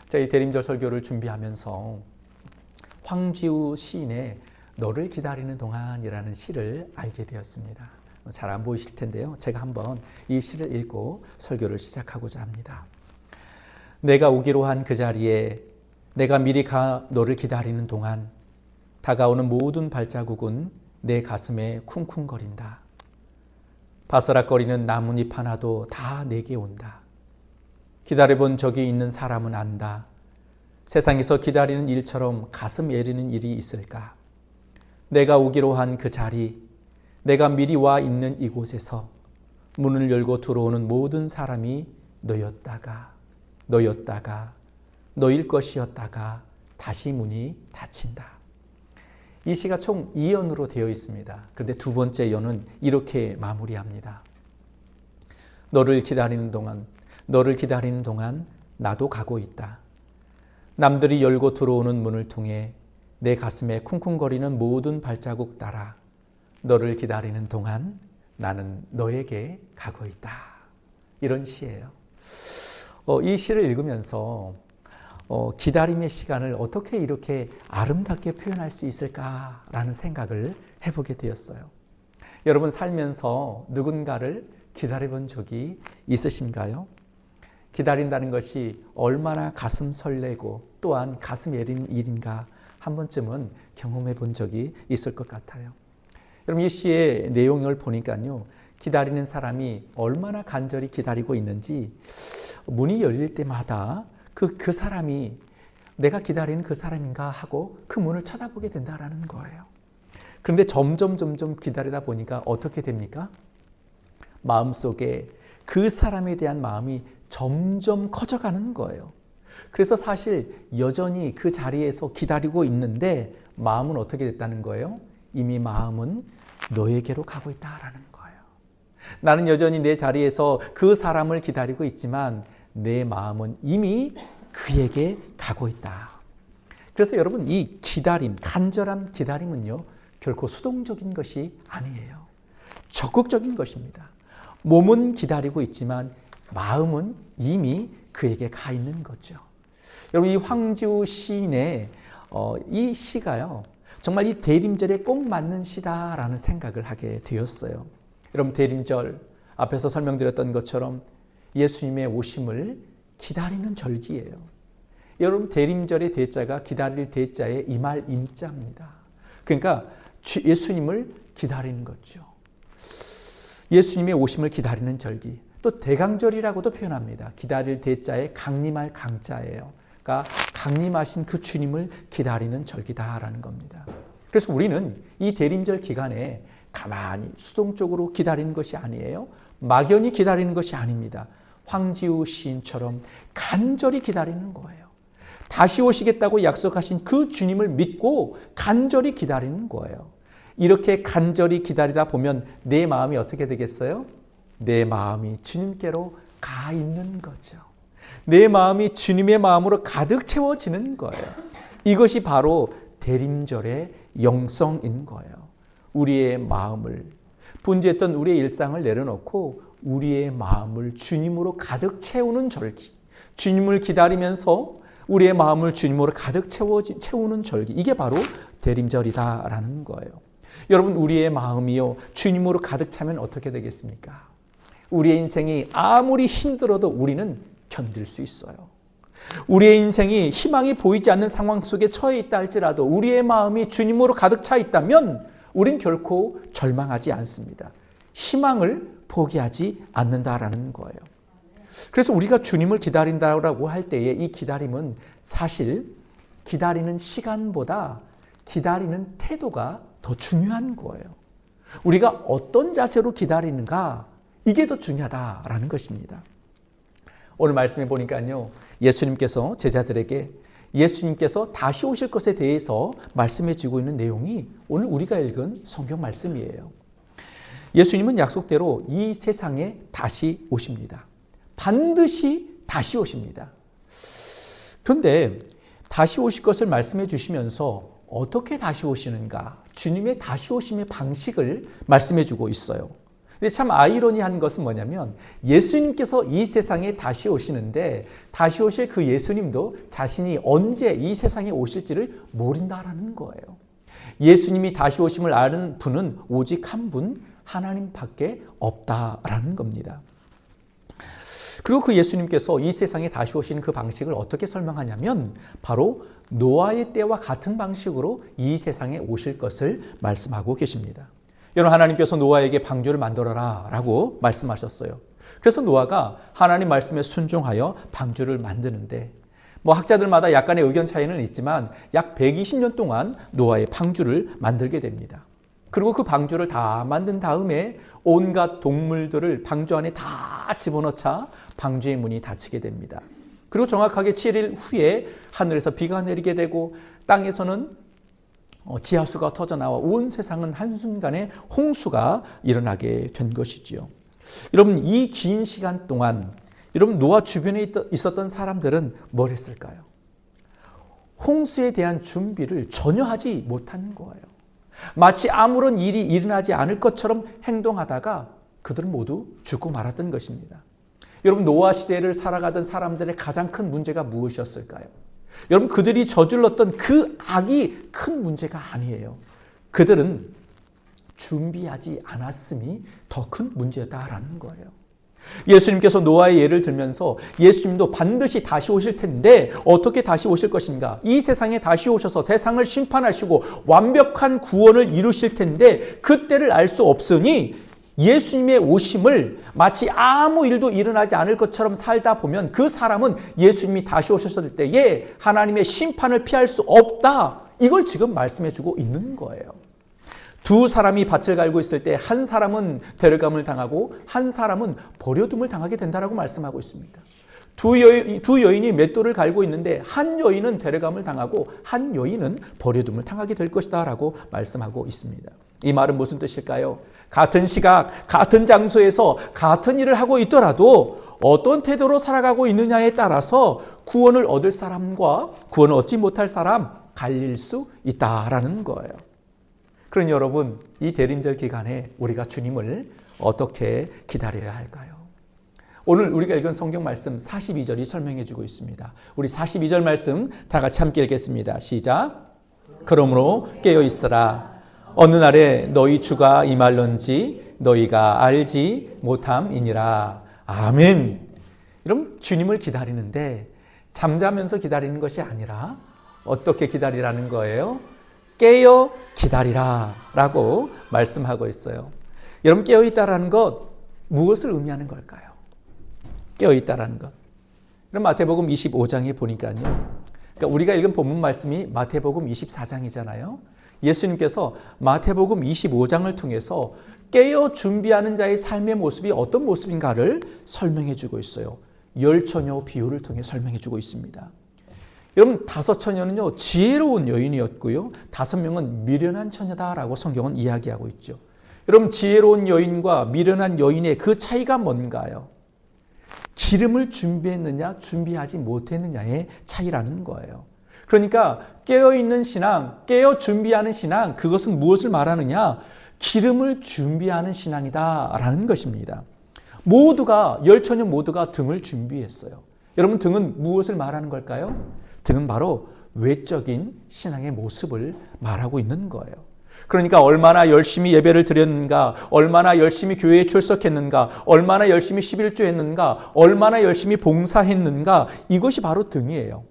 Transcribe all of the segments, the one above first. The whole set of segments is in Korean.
저희 대림절 설교를 준비하면서 황지우 시인의 너를 기다리는 동안이라는 시를 알게 되었습니다. 잘 안 보이실 텐데요. 제가 한번 이 시를 읽고 설교를 시작하고자 합니다. 내가 오기로 한 그 자리에 내가 미리 가 너를 기다리는 동안 다가오는 모든 발자국은 내 가슴에 쿵쿵거린다. 바스락거리는 나뭇잎 하나도 다 내게 온다. 기다려본 적이 있는 사람은 안다. 세상에서 기다리는 일처럼 가슴 애리는 일이 있을까? 내가 오기로 한 그 자리, 내가 미리 와 있는 이곳에서 문을 열고 들어오는 모든 사람이 너였다가 너일 것이었다가 다시 문이 닫힌다. 이 시가 총 2연으로 되어 있습니다. 그런데 두 번째 연은 이렇게 마무리합니다. 너를 기다리는 동안 나도 가고 있다. 남들이 열고 들어오는 문을 통해 내 가슴에 쿵쿵거리는 모든 발자국 따라 너를 기다리는 동안 나는 너에게 가고 있다. 이런 시예요. 이 시를 읽으면서 기다림의 시간을 어떻게 이렇게 아름답게 표현할 수 있을까라는 생각을 해보게 되었어요. 여러분 살면서 누군가를 기다려본 적이 있으신가요? 기다린다는 것이 얼마나 가슴 설레고 또한 가슴 애리는 일인가 한 번쯤은 경험해 본 적이 있을 것 같아요. 여러분 이 시의 내용을 보니까요. 기다리는 사람이 얼마나 간절히 기다리고 있는지 문이 열릴 때마다 그 사람이 내가 기다리는 그 사람인가 하고 그 문을 쳐다보게 된다라는 거예요. 그런데 점점 기다리다 보니까 어떻게 됩니까? 마음속에 그 사람에 대한 마음이 점점 커져가는 거예요. 그래서 사실 여전히 그 자리에서 기다리고 있는데 마음은 어떻게 됐다는 거예요? 이미 마음은 너에게로 가고 있다라는 거예요. 나는 여전히 내 자리에서 그 사람을 기다리고 있지만 내 마음은 이미 그에게 가고 있다. 그래서 여러분 이 기다림, 간절한 기다림은요 결코 수동적인 것이 아니에요. 적극적인 것입니다. 몸은 기다리고 있지만 마음은 이미 그에게 가 있는 거죠. 여러분 이 황지우 시인의 이 시가요 정말 이 대림절에 꼭 맞는 시다라는 생각을 하게 되었어요. 여러분 대림절 앞에서 설명드렸던 것처럼 예수님의 오심을 기다리는 절기예요. 여러분 대림절의 대자가 기다릴 대자의 임할 임자입니다. 그러니까 예수님을 기다리는 거죠. 예수님의 오심을 기다리는 절기. 또 대강절이라고도 표현합니다. 기다릴 대자의 강림할 강자예요. 그러니까 강림하신 그 주님을 기다리는 절기다라는 겁니다. 그래서 우리는 이 대림절 기간에 가만히 수동적으로 기다리는 것이 아니에요. 막연히 기다리는 것이 아닙니다. 황지우 시인처럼 간절히 기다리는 거예요. 다시 오시겠다고 약속하신 그 주님을 믿고 간절히 기다리는 거예요. 이렇게 간절히 기다리다 보면 내 마음이 어떻게 되겠어요? 내 마음이 주님께로 가 있는 거죠. 내 마음이 주님의 마음으로 가득 채워지는 거예요. 이것이 바로 대림절의 영성인 거예요. 우리의 마음을, 분주했던 우리의 일상을 내려놓고 우리의 마음을 주님으로 가득 채우는 절기. 주님을 기다리면서 우리의 마음을 주님으로 가득 채우는 절기. 이게 바로 대림절이다라는 거예요. 여러분 우리의 마음이요 주님으로 가득 차면 어떻게 되겠습니까? 우리의 인생이 아무리 힘들어도 우리는 견딜 수 있어요. 우리의 인생이 희망이 보이지 않는 상황 속에 처해 있다 할지라도 우리의 마음이 주님으로 가득 차 있다면 우린 결코 절망하지 않습니다. 희망을 포기하지 않는다라는 거예요. 그래서 우리가 주님을 기다린다고 할 때에 이 기다림은 사실 기다리는 시간보다 기다리는 태도가 더 중요한 거예요. 우리가 어떤 자세로 기다리는가 이게 더 중요하다라는 것입니다. 오늘 말씀해 보니까요. 예수님께서 제자들에게 예수님께서 다시 오실 것에 대해서 말씀해 주고 있는 내용이 오늘 우리가 읽은 성경 말씀이에요. 예수님은 약속대로 이 세상에 다시 오십니다. 반드시 다시 오십니다. 그런데 다시 오실 것을 말씀해 주시면서 어떻게 다시 오시는가? 주님의 다시 오심의 방식을 말씀해 주고 있어요. 근데 참 아이러니한 것은 뭐냐면 예수님께서 이 세상에 다시 오시는데 다시 오실 그 예수님도 자신이 언제 이 세상에 오실지를 모른다라는 거예요. 예수님이 다시 오심을 아는 분은 오직 한 분, 하나님밖에 없다라는 겁니다. 그리고 그 예수님께서 이 세상에 다시 오시는 그 방식을 어떻게 설명하냐면 바로 노아의 때와 같은 방식으로 이 세상에 오실 것을 말씀하고 계십니다. 여러분, 하나님께서 노아에게 방주를 만들어라 라고 말씀하셨어요. 그래서 노아가 하나님 말씀에 순종하여 방주를 만드는데 학자들마다 약간의 의견 차이는 있지만 약 120년 동안 노아의 방주를 만들게 됩니다. 그리고 그 방주를 다 만든 다음에 온갖 동물들을 방주 안에 다 집어넣자 방주의 문이 닫히게 됩니다. 그리고 정확하게 7일 후에 하늘에서 비가 내리게 되고 땅에서는 지하수가 터져나와 온 세상은 한순간에 홍수가 일어나게 된 것이지요. 여러분, 이 긴 시간 동안 여러분 노아 주변에 있었던 사람들은 뭘 했을까요? 홍수에 대한 준비를 전혀 하지 못하는 거예요. 마치 아무런 일이 일어나지 않을 것처럼 행동하다가 그들은 모두 죽고 말았던 것입니다. 여러분, 노아 시대를 살아가던 사람들의 가장 큰 문제가 무엇이었을까요? 여러분, 그들이 저질렀던 그 악이 큰 문제가 아니에요. 그들은 준비하지 않았음이 더 큰 문제다라는 거예요. 예수님께서 노아의 예를 들면서 예수님도 반드시 다시 오실 텐데 어떻게 다시 오실 것인가? 이 세상에 다시 오셔서 세상을 심판하시고 완벽한 구원을 이루실 텐데 그때를 알 수 없으니 예수님의 오심을 마치 아무 일도 일어나지 않을 것처럼 살다 보면 그 사람은 예수님이 다시 오셨을 때에 하나님의 심판을 피할 수 없다. 이걸 지금 말씀해 주고 있는 거예요. 두 사람이 밭을 갈고 있을 때 한 사람은 데려감을 당하고 한 사람은 버려둠을 당하게 된다라고 말씀하고 있습니다. 두 여인이 맷돌을 갈고 있는데 한 여인은 데려감을 당하고 한 여인은 버려둠을 당하게 될 것이다 라고 말씀하고 있습니다. 이 말은 무슨 뜻일까요? 같은 시각, 같은 장소에서 같은 일을 하고 있더라도 어떤 태도로 살아가고 있느냐에 따라서 구원을 얻을 사람과 구원을 얻지 못할 사람 갈릴 수 있다라는 거예요. 그러니 여러분, 이 대림절 기간에 우리가 주님을 어떻게 기다려야 할까요? 오늘 우리가 읽은 성경 말씀 42절이 설명해 주고 있습니다. 우리 42절 말씀 다 같이 함께 읽겠습니다. 시작. 그러므로 깨어 있으라. 어느 날에 너희 주가 임할런지 너희가 알지 못함이니라. 아멘. 여러분, 주님을 기다리는데 잠자면서 기다리는 것이 아니라 어떻게 기다리라는 거예요? 깨어 기다리라 라고 말씀하고 있어요. 여러분, 깨어 있다라는 것 무엇을 의미하는 걸까요? 깨어 있다라는 것. 그럼 마태복음 25장에 보니까요. 그러니까 우리가 읽은 본문 말씀이 마태복음 24장이잖아요. 예수님께서 마태복음 25장을 통해서 깨어 준비하는 자의 삶의 모습이 어떤 모습인가를 설명해 주고 있어요. 10처녀 비유를 통해 설명해 주고 있습니다. 여러분, 5처녀는요 지혜로운 여인이었고요 5명은 미련한 처녀다라고 성경은 이야기하고 있죠. 여러분, 지혜로운 여인과 미련한 여인의 그 차이가 뭔가요? 기름을 준비했느냐 준비하지 못했느냐의 차이라는 거예요. 그러니까 깨어있는 신앙, 깨어 준비하는 신앙, 그것은 무엇을 말하느냐? 기름을 준비하는 신앙이다라는 것입니다. 모두가 10처녀 모두가 등을 준비했어요. 여러분, 등은 무엇을 말하는 걸까요? 등은 바로 외적인 신앙의 모습을 말하고 있는 거예요. 그러니까 얼마나 열심히 예배를 드렸는가, 얼마나 열심히 교회에 출석했는가, 얼마나 열심히 11조 했는가, 얼마나 열심히 봉사했는가, 이것이 바로 등이에요.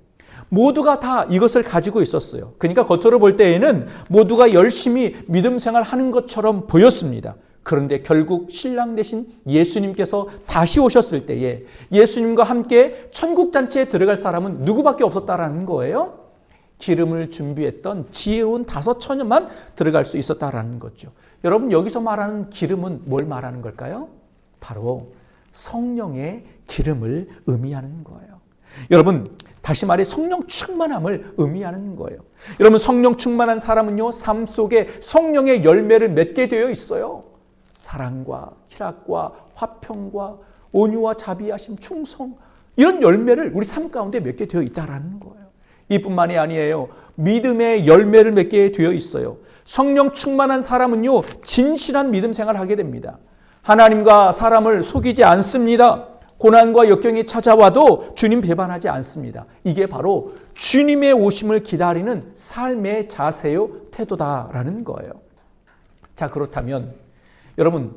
모두가 다 이것을 가지고 있었어요. 그러니까 겉으로 볼 때에는 모두가 열심히 믿음 생활하는 것처럼 보였습니다. 그런데 결국 신랑 되신 예수님께서 다시 오셨을 때에 예수님과 함께 천국잔치에 들어갈 사람은 누구밖에 없었다라는 거예요? 기름을 준비했던 지혜로운 5처녀만 들어갈 수 있었다라는 거죠. 여러분, 여기서 말하는 기름은 뭘 말하는 걸까요? 바로 성령의 기름을 의미하는 거예요. 여러분, 다시 말해 성령 충만함을 의미하는 거예요. 여러분, 성령 충만한 사람은요, 삶 속에 성령의 열매를 맺게 되어 있어요. 사랑과 희락과 화평과 온유와 자비하심, 충성, 이런 열매를 우리 삶 가운데 맺게 되어 있다는 거예요. 이뿐만이 아니에요. 믿음의 열매를 맺게 되어 있어요. 성령 충만한 사람은요, 진실한 믿음 생활을 하게 됩니다. 하나님과 사람을 속이지 않습니다. 고난과 역경이 찾아와도 주님 배반하지 않습니다. 이게 바로 주님의 오심을 기다리는 삶의 자세요, 태도다라는 거예요. 자, 그렇다면 여러분,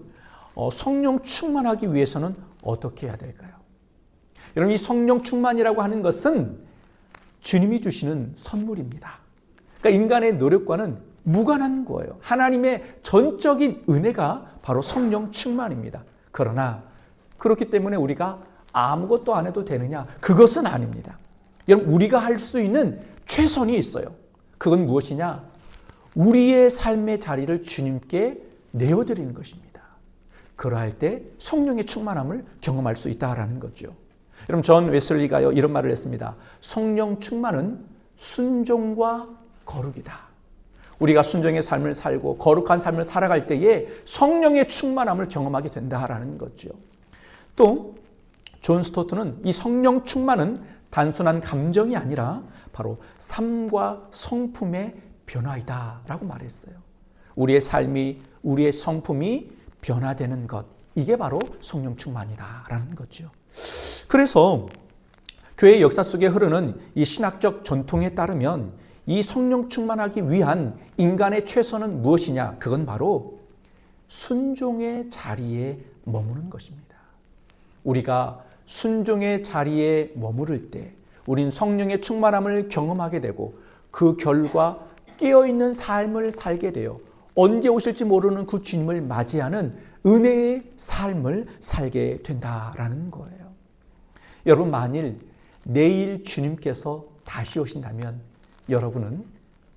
성령 충만하기 위해서는 어떻게 해야 될까요? 여러분, 이 성령 충만이라고 하는 것은 주님이 주시는 선물입니다. 그러니까 인간의 노력과는 무관한 거예요. 하나님의 전적인 은혜가 바로 성령 충만입니다. 그러나 그렇기 때문에 우리가 아무것도 안 해도 되느냐? 그것은 아닙니다. 여러분, 우리가 할 수 있는 최선이 있어요. 그건 무엇이냐? 우리의 삶의 자리를 주님께 내어드리는 것입니다. 그러할 때 성령의 충만함을 경험할 수 있다라는 거죠. 여러분, 존 웨슬리가요 이런 말을 했습니다. 성령 충만은 순종과 거룩이다. 우리가 순종의 삶을 살고 거룩한 삶을 살아갈 때에 성령의 충만함을 경험하게 된다라는 거죠. 또 존 스토트는 이 성령 충만은 단순한 감정이 아니라 바로 삶과 성품의 변화이다라고 말했어요. 우리의 삶이, 우리의 성품이 변화되는 것, 이게 바로 성령 충만이다라는 거죠. 그래서 교회 역사 속에 흐르는 이 신학적 전통에 따르면 이 성령 충만하기 위한 인간의 최선은 무엇이냐? 그건 바로 순종의 자리에 머무는 것입니다. 우리가 순종의 자리에 머무를 때 우린 성령의 충만함을 경험하게 되고 그 결과 깨어있는 삶을 살게 되어 언제 오실지 모르는 그 주님을 맞이하는 은혜의 삶을 살게 된다라는 거예요. 여러분, 만일 내일 주님께서 다시 오신다면 여러분은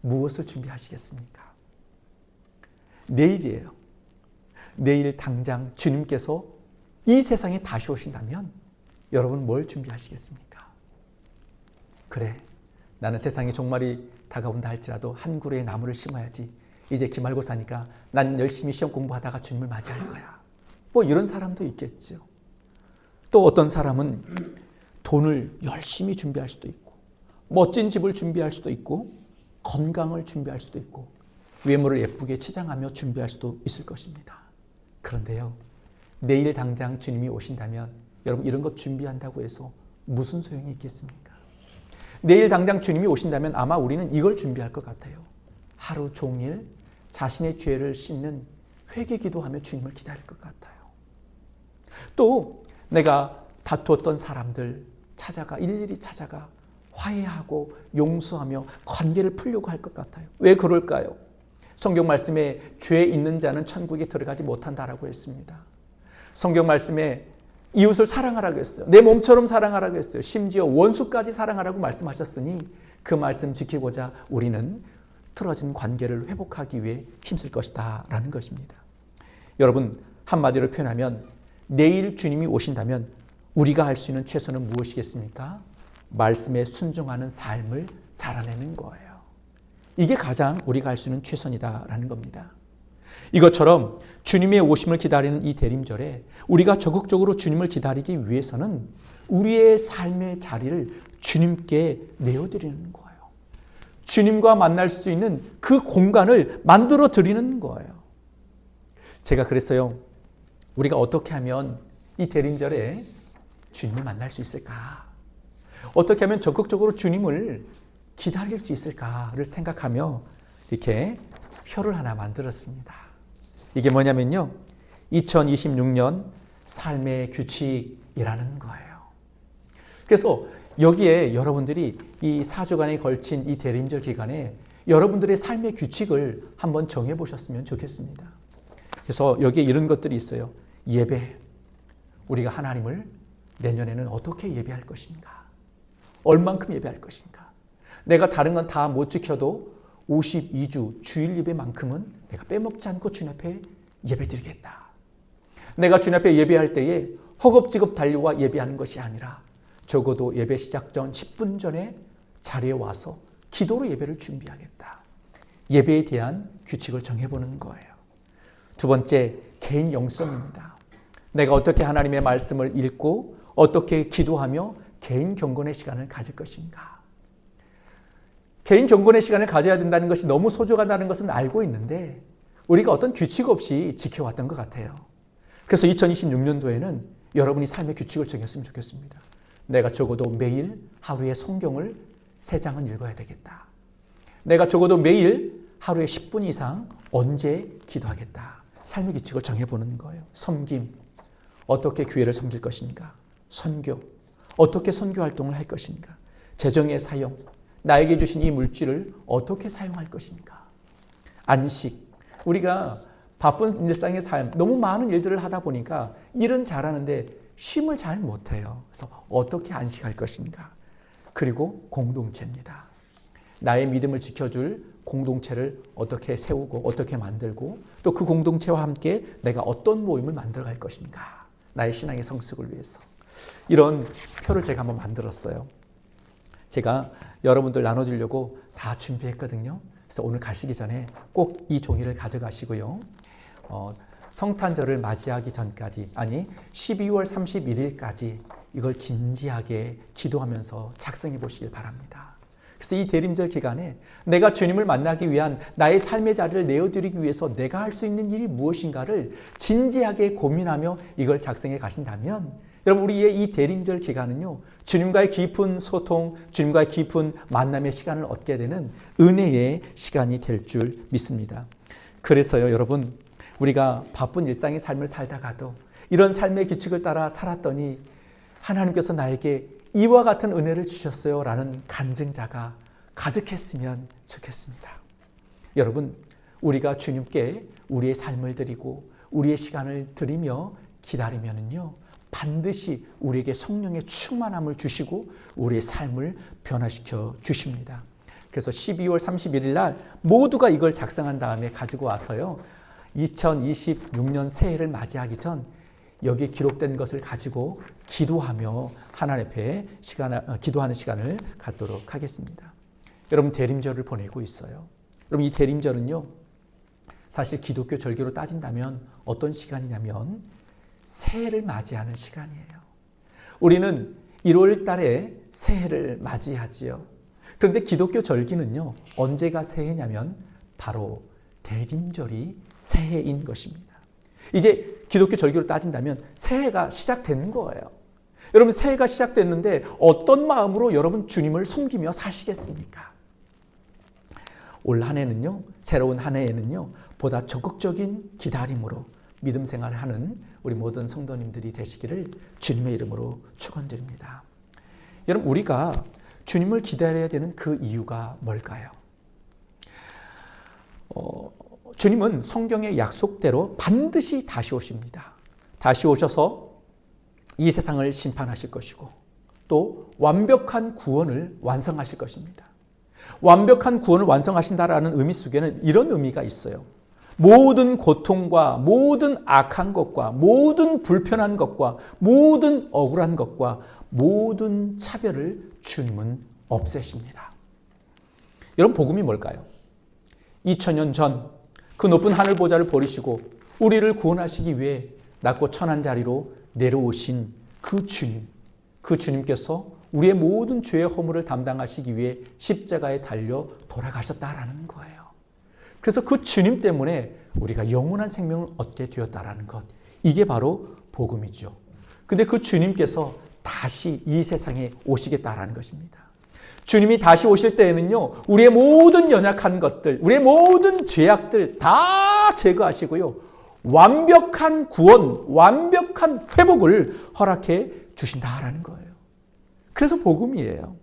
무엇을 준비하시겠습니까? 내일이에요. 내일 당장 주님께서 이 세상에 다시 오신다면 여러분 뭘 준비하시겠습니까? 그래, 나는 세상의 종말이 다가온다 할지라도 한 그루의 나무를 심어야지. 이제 기말고사니까 난 열심히 시험 공부하다가 주님을 맞이할 거야. 뭐 이런 사람도 있겠죠. 또 어떤 사람은 돈을 열심히 준비할 수도 있고 멋진 집을 준비할 수도 있고 건강을 준비할 수도 있고 외모를 예쁘게 치장하며 준비할 수도 있을 것입니다. 그런데요, 내일 당장 주님이 오신다면 여러분, 이런 것 준비한다고 해서 무슨 소용이 있겠습니까? 내일 당장 주님이 오신다면 아마 우리는 이걸 준비할 것 같아요. 하루 종일 자신의 죄를 씻는 회개 기도하며 주님을 기다릴 것 같아요. 또 내가 다투었던 사람들 일일이 찾아가 화해하고 용서하며 관계를 풀려고 할 것 같아요. 왜 그럴까요? 성경 말씀에 죄 있는 자는 천국에 들어가지 못한다라고 했습니다. 성경 말씀에 이웃을 사랑하라고 했어요. 내 몸처럼 사랑하라고 했어요. 심지어 원수까지 사랑하라고 말씀하셨으니 그 말씀 지키고자 우리는 틀어진 관계를 회복하기 위해 힘쓸 것이다 라는 것입니다. 여러분, 한마디로 표현하면 내일 주님이 오신다면 우리가 할 수 있는 최선은 무엇이겠습니까? 말씀에 순종하는 삶을 살아내는 거예요. 이게 가장 우리가 할 수 있는 최선이다라는 겁니다. 이것처럼 주님의 오심을 기다리는 이 대림절에 우리가 적극적으로 주님을 기다리기 위해서는 우리의 삶의 자리를 주님께 내어드리는 거예요. 주님과 만날 수 있는 그 공간을 만들어 드리는 거예요. 제가 그랬어요. 우리가 어떻게 하면 이 대림절에 주님을 만날 수 있을까? 어떻게 하면 적극적으로 주님을 기다릴 수 있을까를 생각하며 이렇게 표를 하나 만들었습니다. 이게 뭐냐면요, 2026년 삶의 규칙이라는 거예요. 그래서 여기에 여러분들이 이 4주간에 걸친 이 대림절 기간에 여러분들의 삶의 규칙을 한번 정해보셨으면 좋겠습니다. 그래서 여기에 이런 것들이 있어요. 예배, 우리가 하나님을 내년에는 어떻게 예배할 것인가? 얼만큼 예배할 것인가? 내가 다른 건 다 못 지켜도 52주 주일 예배만큼은 내가 빼먹지 않고 주님 앞에 예배드리겠다. 내가 주님 앞에 예배할 때에 허겁지겁 달려와 예배하는 것이 아니라 적어도 예배 시작 전 10분 전에 자리에 와서 기도로 예배를 준비하겠다. 예배에 대한 규칙을 정해보는 거예요. 두 번째, 개인 영성입니다. 내가 어떻게 하나님의 말씀을 읽고 어떻게 기도하며 개인 경건의 시간을 가질 것인가. 개인 경건의 시간을 가져야 된다는 것이 너무 소중하다는 것은 알고 있는데 우리가 어떤 규칙 없이 지켜왔던 것 같아요. 그래서 2026년도에는 여러분이 삶의 규칙을 정했으면 좋겠습니다. 내가 적어도 매일 하루에 성경을 3장은 읽어야 되겠다. 내가 적어도 매일 하루에 10분 이상 언제 기도하겠다. 삶의 규칙을 정해보는 거예요. 섬김, 어떻게 교회를 섬길 것인가. 선교, 어떻게 선교 활동을 할 것인가. 재정의 사용, 나에게 주신 이 물질을 어떻게 사용할 것인가. 안식, 우리가 바쁜 일상의 삶, 너무 많은 일들을 하다 보니까 일은 잘하는데 쉼을 잘 못해요. 그래서 어떻게 안식할 것인가. 그리고 공동체입니다. 나의 믿음을 지켜줄 공동체를 어떻게 세우고 어떻게 만들고 또 그 공동체와 함께 내가 어떤 모임을 만들어갈 것인가. 나의 신앙의 성숙을 위해서. 이런 표를 제가 한번 만들었어요. 제가 여러분들 나눠주려고 다 준비했거든요. 그래서 오늘 가시기 전에 꼭 이 종이를 가져가시고요. 성탄절을 맞이하기 전까지, 아니 12월 31일까지 이걸 진지하게 기도하면서 작성해 보시길 바랍니다. 그래서 이 대림절 기간에 내가 주님을 만나기 위한 나의 삶의 자리를 내어드리기 위해서 내가 할 수 있는 일이 무엇인가를 진지하게 고민하며 이걸 작성해 가신다면 여러분, 우리의 이 대림절 기간은요, 주님과의 깊은 소통, 주님과의 깊은 만남의 시간을 얻게 되는 은혜의 시간이 될 줄 믿습니다. 그래서요, 여러분, 우리가 바쁜 일상의 삶을 살다가도 이런 삶의 규칙을 따라 살았더니 하나님께서 나에게 이와 같은 은혜를 주셨어요 라는 간증자가 가득했으면 좋겠습니다. 여러분, 우리가 주님께 우리의 삶을 드리고 우리의 시간을 드리며 기다리면은요, 반드시 우리에게 성령의 충만함을 주시고 우리의 삶을 변화시켜 주십니다. 그래서 12월 31일 날 모두가 이걸 작성한 다음에 가지고 와서요, 2026년 새해를 맞이하기 전 여기에 기록된 것을 가지고 기도하며 하나님 앞에 기도하는 시간을 갖도록 하겠습니다. 여러분, 대림절을 보내고 있어요. 여러분, 이 대림절은요, 사실 기독교 절기로 따진다면 어떤 시간이냐면 새해를 맞이하는 시간이에요. 우리는 1월 달에 새해를 맞이하지요. 그런데 기독교 절기는요, 언제가 새해냐면 바로 대림절이 새해인 것입니다. 이제 기독교 절기로 따진다면 새해가 시작된 거예요. 여러분, 새해가 시작됐는데 어떤 마음으로 여러분 주님을 섬기며 사시겠습니까? 올 한 해는요, 새로운 한 해에는요, 보다 적극적인 기다림으로 믿음 생활을 하는 우리 모든 성도님들이 되시기를 주님의 이름으로 축원드립니다. 여러분, 우리가 주님을 기다려야 되는 그 이유가 뭘까요? 주님은 성경의 약속대로 반드시 다시 오십니다. 다시 오셔서 이 세상을 심판하실 것이고 또 완벽한 구원을 완성하실 것입니다. 완벽한 구원을 완성하신다라는 의미 속에는 이런 의미가 있어요. 모든 고통과 모든 악한 것과 모든 불편한 것과 모든 억울한 것과 모든 차별을 주님은 없애십니다. 여러분, 복음이 뭘까요? 2000년 전 그 높은 하늘 보좌를 버리시고 우리를 구원하시기 위해 낮고 천한 자리로 내려오신 그 주님, 그 주님께서 우리의 모든 죄의 허물을 담당하시기 위해 십자가에 달려 돌아가셨다라는 거예요. 그래서 그 주님 때문에 우리가 영원한 생명을 얻게 되었다라는 것, 이게 바로 복음이죠. 근데 그 주님께서 다시 이 세상에 오시겠다라는 것입니다. 주님이 다시 오실 때에는요, 우리의 모든 연약한 것들, 우리의 모든 죄악들 다 제거하시고요, 완벽한 구원, 완벽한 회복을 허락해 주신다라는 거예요. 그래서 복음이에요.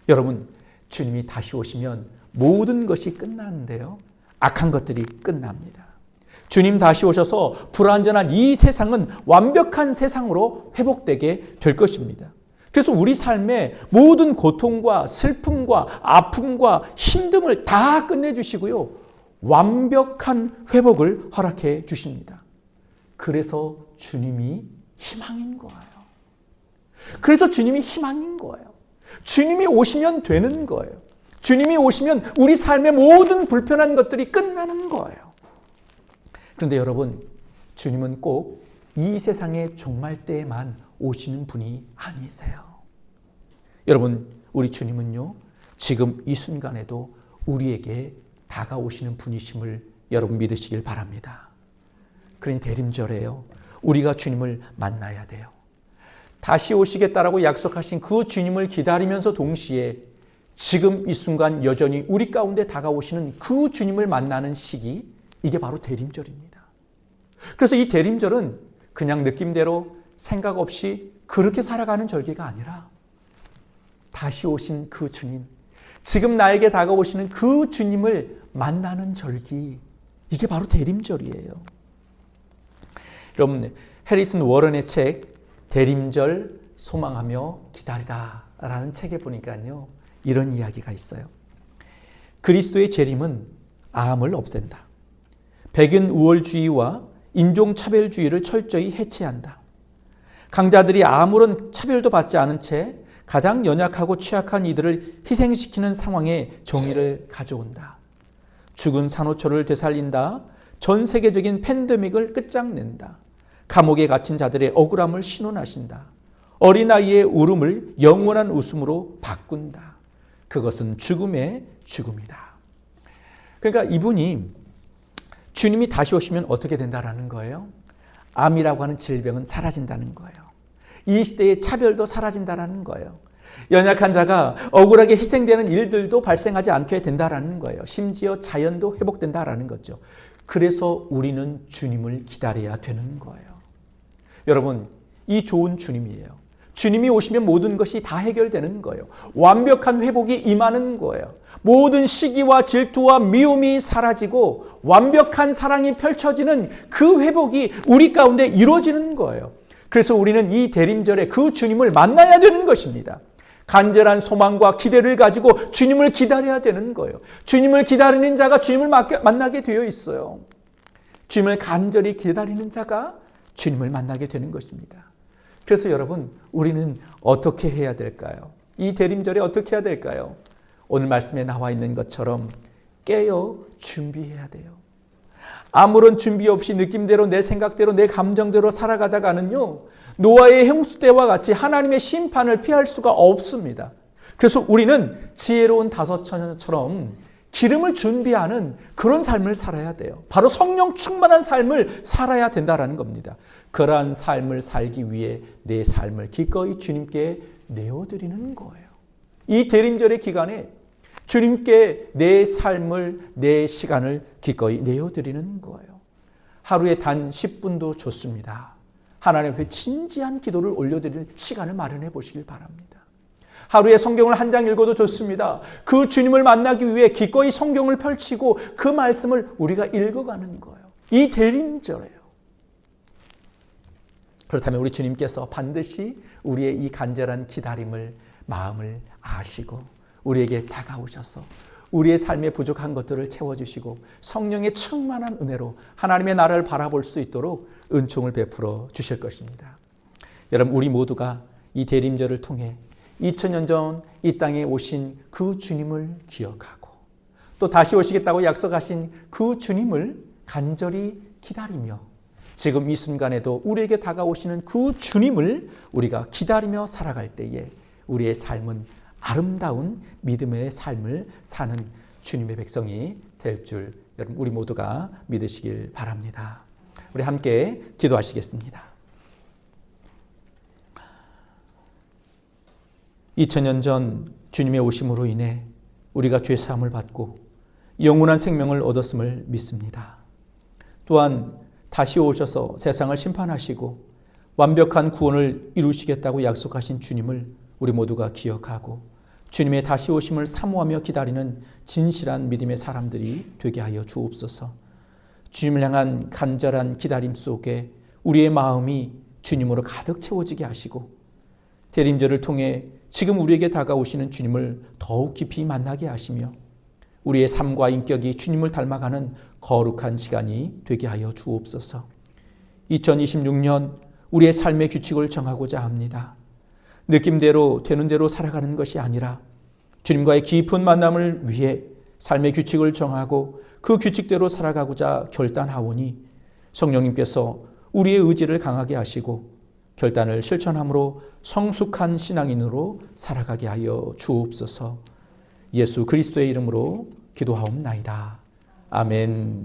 여러분, 주님이 다시 오시면 모든 것이 끝나는데요, 악한 것들이 끝납니다. 주님 다시 오셔서 불완전한 이 세상은 완벽한 세상으로 회복되게 될 것입니다. 그래서 우리 삶의 모든 고통과 슬픔과 아픔과 힘듦을 다 끝내주시고요, 완벽한 회복을 허락해 주십니다. 그래서 주님이 희망인 거예요. 그래서 주님이 희망인 거예요. 주님이 오시면 되는 거예요. 주님이 오시면 우리 삶의 모든 불편한 것들이 끝나는 거예요. 그런데 여러분, 주님은 꼭 이 세상의 종말 때에만 오시는 분이 아니세요. 여러분, 우리 주님은요, 지금 이 순간에도 우리에게 다가오시는 분이심을 여러분 믿으시길 바랍니다. 그러니 대림절에요, 우리가 주님을 만나야 돼요. 다시 오시겠다라고 약속하신 그 주님을 기다리면서 동시에 지금 이 순간 여전히 우리 가운데 다가오시는 그 주님을 만나는 시기, 이게 바로 대림절입니다. 그래서 이 대림절은 그냥 느낌대로 생각 없이 그렇게 살아가는 절기가 아니라 다시 오신 그 주님, 지금 나에게 다가오시는 그 주님을 만나는 절기, 이게 바로 대림절이에요. 여러분, 해리슨 워런의 책 대림절 소망하며 기다리다 라는 책에 보니까요, 이런 이야기가 있어요. 그리스도의 재림은 암을 없앤다. 백인 우월주의와 인종차별주의를 철저히 해체한다. 강자들이 아무런 차별도 받지 않은 채 가장 연약하고 취약한 이들을 희생시키는 상황에 정의를 가져온다. 죽은 산호초를 되살린다. 전 세계적인 팬데믹을 끝장낸다. 감옥에 갇힌 자들의 억울함을 신원하신다. 어린아이의 울음을 영원한 웃음으로 바꾼다. 그것은 죽음의 죽음이다. 그러니까 이분이 주님이 다시 오시면 어떻게 된다라는 거예요? 암이라고 하는 질병은 사라진다는 거예요. 이 시대의 차별도 사라진다는 거예요. 연약한 자가 억울하게 희생되는 일들도 발생하지 않게 된다는 거예요. 심지어 자연도 회복된다는 거죠. 그래서 우리는 주님을 기다려야 되는 거예요. 여러분, 이 좋은 주님이에요. 주님이 오시면 모든 것이 다 해결되는 거예요. 완벽한 회복이 임하는 거예요. 모든 시기와 질투와 미움이 사라지고 완벽한 사랑이 펼쳐지는 그 회복이 우리 가운데 이루어지는 거예요. 그래서 우리는 이 대림절에 그 주님을 만나야 되는 것입니다. 간절한 소망과 기대를 가지고 주님을 기다려야 되는 거예요. 주님을 기다리는 자가 주님을 만나게 되어 있어요. 주님을 간절히 기다리는 자가 주님을 만나게 되는 것입니다. 그래서 여러분, 우리는 어떻게 해야 될까요? 이 대림절에 어떻게 해야 될까요? 오늘 말씀에 나와 있는 것처럼 깨어 준비해야 돼요. 아무런 준비 없이 느낌대로 내 생각대로 내 감정대로 살아가다가는요, 노아의 홍수 때와 같이 하나님의 심판을 피할 수가 없습니다. 그래서 우리는 지혜로운 다섯처럼 기름을 준비하는 그런 삶을 살아야 돼요. 바로 성령 충만한 삶을 살아야 된다는 겁니다. 그러한 삶을 살기 위해 내 삶을 기꺼이 주님께 내어드리는 거예요. 이 대림절의 기간에 주님께 내 삶을, 내 시간을 기꺼이 내어드리는 거예요. 하루에 단 10분도 좋습니다. 하나님 앞에 진지한 기도를 올려드리는 시간을 마련해 보시길 바랍니다. 하루에 성경을 한 장 읽어도 좋습니다. 그 주님을 만나기 위해 기꺼이 성경을 펼치고 그 말씀을 우리가 읽어가는 거예요. 이 대림절이에요. 그렇다면 우리 주님께서 반드시 우리의 이 간절한 기다림을, 마음을 아시고 우리에게 다가오셔서 우리의 삶에 부족한 것들을 채워주시고 성령의 충만한 은혜로 하나님의 나라를 바라볼 수 있도록 은총을 베풀어 주실 것입니다. 여러분, 우리 모두가 이 대림절을 통해 2000년 전 이 땅에 오신 그 주님을 기억하고 또 다시 오시겠다고 약속하신 그 주님을 간절히 기다리며 지금 이 순간에도 우리에게 다가오시는 그 주님을 우리가 기다리며 살아갈 때에 우리의 삶은 아름다운 믿음의 삶을 사는 주님의 백성이 될 줄 여러분, 우리 모두가 믿으시길 바랍니다. 우리 함께 기도하시겠습니다. 2000년 전 주님의 오심으로 인해 우리가 죄사함을 받고 영원한 생명을 얻었음을 믿습니다. 또한 다시 오셔서 세상을 심판하시고 완벽한 구원을 이루시겠다고 약속하신 주님을 우리 모두가 기억하고 주님의 다시 오심을 사모하며 기다리는 진실한 믿음의 사람들이 되게 하여 주옵소서. 주님을 향한 간절한 기다림 속에 우리의 마음이 주님으로 가득 채워지게 하시고 대림절을 통해 지금 우리에게 다가오시는 주님을 더욱 깊이 만나게 하시며 우리의 삶과 인격이 주님을 닮아가는 거룩한 시간이 되게 하여 주옵소서. 2026년 우리의 삶의 규칙을 정하고자 합니다. 느낌대로 되는 대로 살아가는 것이 아니라 주님과의 깊은 만남을 위해 삶의 규칙을 정하고 그 규칙대로 살아가고자 결단하오니 성령님께서 우리의 의지를 강하게 하시고 결단을 실천함으로 성숙한 신앙인으로 살아가게 하여 주옵소서. 예수 그리스도의 이름으로 기도하옵나이다. 아멘.